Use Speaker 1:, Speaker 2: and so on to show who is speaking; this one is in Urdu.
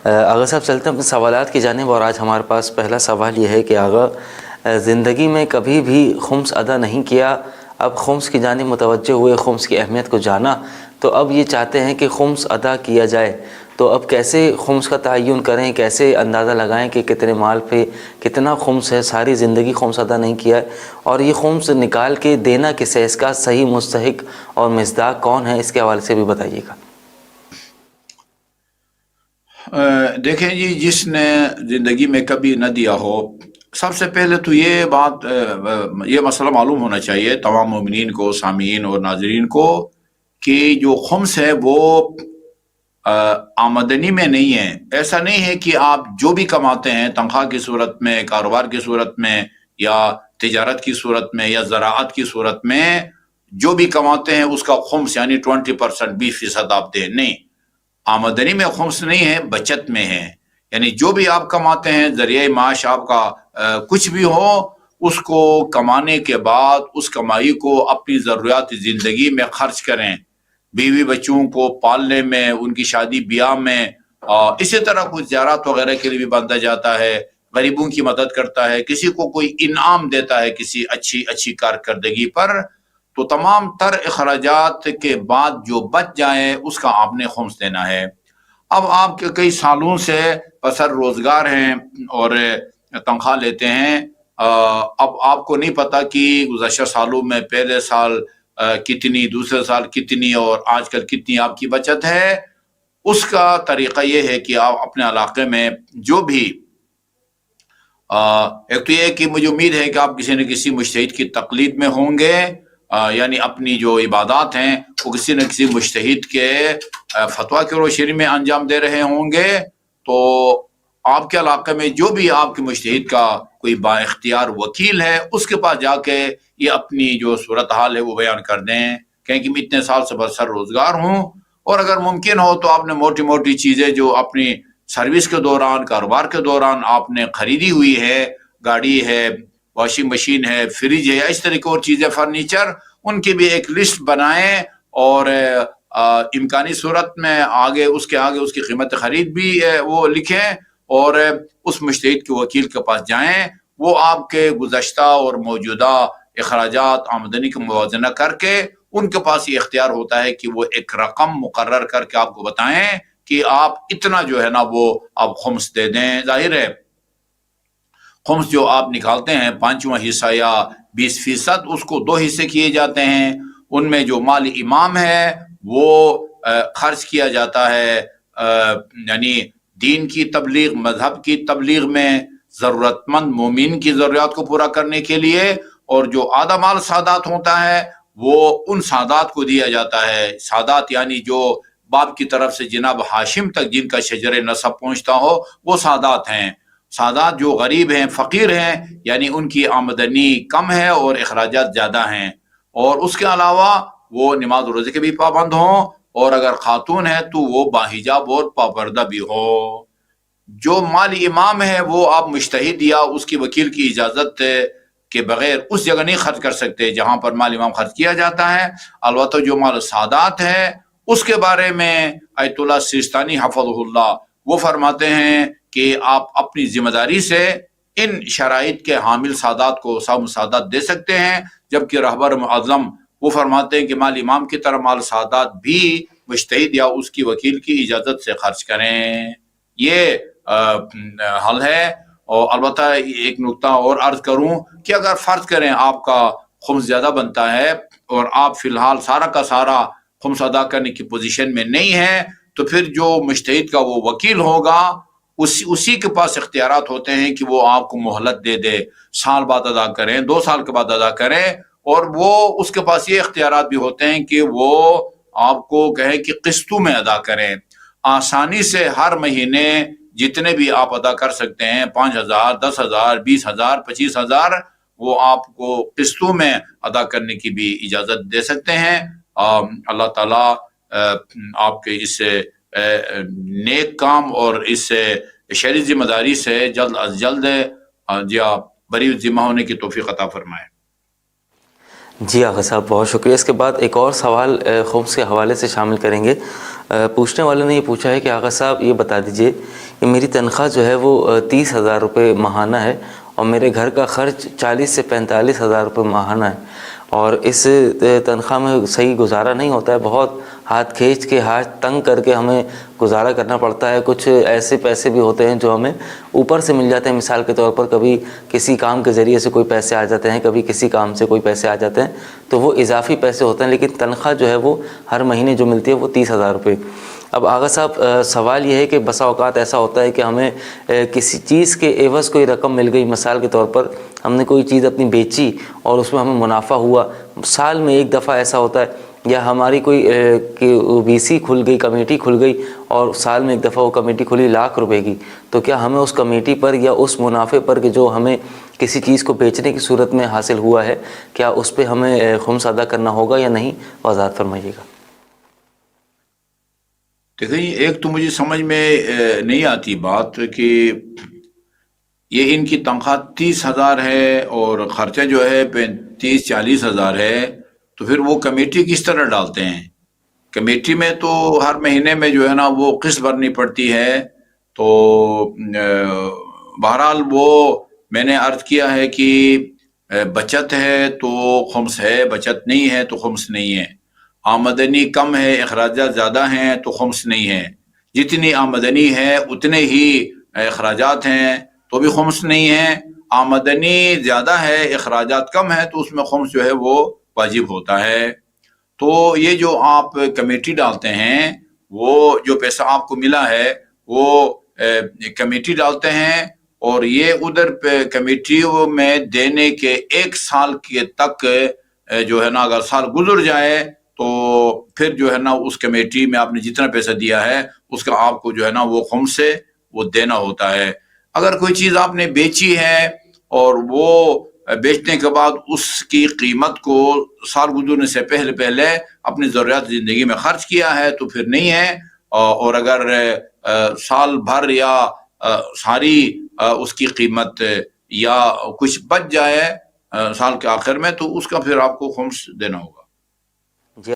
Speaker 1: آغا صاحب چلتے ہیں اپنے سوالات کی جانب، اور آج ہمارے پاس پہلا سوال یہ ہے کہ آغا زندگی میں کبھی بھی خمس ادا نہیں کیا، اب خمس کی جانب متوجہ ہوئے، خمس کی اہمیت کو جانا، تو اب یہ چاہتے ہیں کہ خمس ادا کیا جائے، تو اب کیسے خمس کا تعین کریں، کیسے اندازہ لگائیں کہ کتنے مال پہ کتنا خمس ہے؟ ساری زندگی خمس ادا نہیں کیا ہے، اور یہ خمس نکال کے دینا کسے ہے؟ اس کا صحیح مستحق اور مصداق کون ہے؟ اس کے حوالے سے بھی بتائیے گا۔
Speaker 2: دیکھیں جی، جس نے زندگی میں کبھی نہ دیا ہو، سب سے پہلے تو یہ مسئلہ معلوم ہونا چاہیے تمام مومنین کو، سامعین اور ناظرین کو، کہ جو خمس ہے وہ آمدنی میں نہیں ہے۔ ایسا نہیں ہے کہ آپ جو بھی کماتے ہیں تنخواہ کی صورت میں، کاروبار کی صورت میں، یا تجارت کی صورت میں، یا زراعت کی صورت میں، جو بھی کماتے ہیں اس کا خمس یعنی 20%، 20% آپ دیں۔ نہیں، آمدنی میں خمس نہیں ہے، بچت میں ہے۔ یعنی جو بھی آپ کماتے ہیں، ذریعہ معاش آپ کا کچھ بھی ہو، اس کو کمانے کے بعد اس کمائی کو اپنی ضروریات زندگی میں خرچ کریں، بیوی بچوں کو پالنے میں، ان کی شادی بیاہ میں، اسی طرح کچھ زیارات وغیرہ کے لیے بھی باندھا جاتا ہے، غریبوں کی مدد کرتا ہے، کسی کو کوئی انعام دیتا ہے کسی اچھی کارکردگی پر، تو تمام تر اخراجات کے بعد جو بچ جائیں اس کا آپ نے خمس دینا ہے۔ اب آپ کے کئی سالوں سے بسر روزگار ہیں اور تنخواہ لیتے ہیں، اب آپ کو نہیں پتا کہ گزشتہ سالوں میں پہلے سال کتنی، دوسرے سال کتنی، اور آج کل کتنی آپ کی بچت ہے۔ اس کا طریقہ یہ ہے کہ آپ اپنے علاقے میں جو بھی ایک تو یہ کہ مجھے امید ہے کہ آپ کسی نہ کسی مجتہد کی تقلید میں ہوں گے، یعنی اپنی جو عبادات ہیں وہ کسی نہ کسی مجتہد کے فتویٰ کی روشنی میں انجام دے رہے ہوں گے۔ تو آپ کے علاقے میں جو بھی آپ کے مجتہد کا کوئی با اختیار وکیل ہے، اس کے پاس جا کے یہ اپنی جو صورتحال ہے وہ بیان کر دیں، کہ میں اتنے سال سے برسر روزگار ہوں، اور اگر ممکن ہو تو آپ نے موٹی موٹی چیزیں جو اپنی سروس کے دوران، کاروبار کے دوران آپ نے خریدی ہوئی ہے، گاڑی ہے، واشنگ مشین ہے، فریج ہے، یا اس طرح کی اور چیزیں، فرنیچر، ان کی بھی ایک لسٹ بنائیں، اور امکانی صورت میں اس کے آگے اس کی قیمت خرید بھی وہ لکھیں، اور اس مجتہد کے وکیل کے پاس جائیں، وہ آپ کے گزشتہ اور موجودہ اخراجات، آمدنی کا موازنہ کر کے، ان کے پاس یہ اختیار ہوتا ہے کہ وہ ایک رقم مقرر کر کے آپ کو بتائیں کہ آپ اتنا جو ہے نا وہ آپ خمس دے دیں۔ ظاہر ہے خمس جو آپ نکالتے ہیں 5واں حصہ یا 20%، اس کو 2 حصے کیے جاتے ہیں۔ ان میں جو مال امام ہے وہ خرچ کیا جاتا ہے، یعنی دین کی تبلیغ، مذہب کی تبلیغ میں، ضرورت مند مومن کی ضروریات کو پورا کرنے کے لیے، اور جو آدھا مال سادات ہوتا ہے وہ ان سادات کو دیا جاتا ہے۔ سادات یعنی جو باپ کی طرف سے جناب ہاشم تک جن کا شجر نسب پہنچتا ہو، وہ سادات ہیں۔ سادات جو غریب ہیں، فقیر ہیں، یعنی ان کی آمدنی کم ہے اور اخراجات زیادہ ہیں، اور اس کے علاوہ وہ نماز روزے کے بھی پابند ہوں، اور اگر خاتون ہے تو وہ باحجاب اور پابردہ بھی ہو۔ جو مال امام ہے وہ آپ مجتہد یا اس کی وکیل کی اجازت کے بغیر اس جگہ نہیں خرچ کر سکتے جہاں پر مال امام خرچ کیا جاتا ہے۔ البتہ جو مال سادات ہے اس کے بارے میں آیت اللہ سیستانی حفظہ اللہ وہ فرماتے ہیں کہ آپ اپنی ذمہ داری سے ان شرائط کے حامل سادات کو سام سادات دے سکتے ہیں، جبکہ رہبر معظم وہ فرماتے ہیں کہ مال امام کی طرح مال سادات بھی مجتہد یا اس کی وکیل کی اجازت سے خرچ کریں۔ یہ حل ہے۔ اور البتہ ایک نکتہ اور عرض کروں کہ اگر فرض کریں آپ کا خمس زیادہ بنتا ہے اور آپ فی الحال سارا کا سارا خمس ادا کرنے کی پوزیشن میں نہیں ہے، تو پھر جو مجتہد کا وہ وکیل ہوگا اسی کے پاس اختیارات ہوتے ہیں کہ وہ آپ کو مہلت دے دے، سال بعد ادا کریں، 2 سال کے بعد ادا کریں، اور وہ اس کے پاس یہ اختیارات بھی ہوتے ہیں کہ وہ آپ کو کہیں کہ قسطوں میں ادا کریں۔ آسانی سے ہر مہینے جتنے بھی آپ ادا کر سکتے ہیں، 5,000، 10,000، 20,000، 25,000، وہ آپ کو قسطوں میں ادا کرنے کی بھی اجازت دے سکتے ہیں۔ اللہ تعالیٰ آپ کے اس نیک کام اور اس شرعی ذمہ داری سے جلد از جلد بری ذمہ ہونے کی توفیق عطا فرمائے۔
Speaker 1: جی آغا صاحب بہت شکریہ۔ اس کے بعد ایک اور سوال خمس کے حوالے سے شامل کریں گے۔ پوچھنے والے نے یہ پوچھا ہے کہ آغا صاحب یہ بتا دیجئے کہ میری تنخواہ جو ہے وہ 30,000 روپے ماہانہ ہے اور میرے گھر کا خرچ 40 سے 45,000 روپے ماہانہ ہے، اور اس تنخواہ میں صحیح گزارا نہیں ہوتا ہے، بہت ہاتھ کھینچ کے ہاتھ تنگ کر کے ہمیں گزارا کرنا پڑتا ہے۔ کچھ ایسے پیسے بھی ہوتے ہیں جو ہمیں اوپر سے مل جاتے ہیں، مثال کے طور پر کبھی کسی کام کے ذریعے سے کوئی پیسے آ جاتے ہیں، کبھی کسی کام سے کوئی پیسے آ جاتے ہیں، تو وہ اضافی پیسے ہوتے ہیں، لیکن تنخواہ جو ہے وہ ہر مہینے جو ملتی ہے وہ 30,000 روپے۔ اب آغا صاحب سوال یہ ہے کہ بسا اوقات ایسا ہوتا ہے کہ ہمیں کسی چیز کے عوض کوئی رقم مل گئی، مثال کے طور پر ہم نے کوئی چیز اپنی بیچی اور اس میں ہمیں منافع ہوا، سال میں ایک دفعہ ایسا ہوتا ہے، یا ہماری کوئی BC کھل گئی، کمیٹی کھل گئی اور سال میں ایک دفعہ وہ کمیٹی کھلی ₹1,00,000 کی، تو کیا ہمیں اس کمیٹی پر یا اس منافع پر کہ جو ہمیں کسی چیز کو بیچنے کی صورت میں حاصل ہوا ہے، کیا اس پہ ہمیں خمس ادا کرنا ہوگا یا نہیں؟ وضاحت فرمائیے گا۔
Speaker 2: دیکھیں، ایک تو مجھے سمجھ میں نہیں آتی بات کہ یہ ان کی تنخواہ 30,000 ہے اور خرچہ جو ہے 35-40,000 ہے، تو پھر وہ کمیٹی کس طرح ڈالتے ہیں؟ کمیٹی میں تو ہر مہینے میں جو ہے نا وہ قسط بھرنی پڑتی ہے، تو بہرحال وہ میں نے عرض کیا ہے کہ بچت ہے تو خمس ہے، بچت نہیں ہے تو خمس نہیں ہے، آمدنی کم ہے اخراجات زیادہ ہیں تو خمس نہیں ہے، جتنی آمدنی ہے اتنے ہی اخراجات ہیں تو بھی خمس نہیں ہے، آمدنی زیادہ ہے اخراجات کم ہے تو اس میں خمس جو ہے وہ واجب ہوتا ہے۔ تو یہ جو آپ کمیٹی ڈالتے ہیں، وہ جو پیسہ آپ کو ملا ہے وہ کمیٹی ڈالتے ہیں، اور یہ ادھر کمیٹی میں دینے کے 1 سال کے تک جو ہے نا اگر سال گزر جائے تو پھر جو ہے نا اس کمیٹی میں آپ نے جتنا پیسہ دیا ہے اس کا آپ کو جو ہے نا وہ خمس سے وہ دینا ہوتا ہے۔ اگر کوئی چیز آپ نے بیچی ہے اور وہ بیچنے کے بعد اس کی قیمت کو سال گزرنے سے پہلے اپنی ضروریات زندگی میں خرچ کیا ہے تو پھر نہیں ہے، اور اگر سال بھر یا ساری اس کی قیمت یا کچھ بچ جائے سال کے آخر میں تو اس کا پھر آپ کو خمس دینا ہوگا۔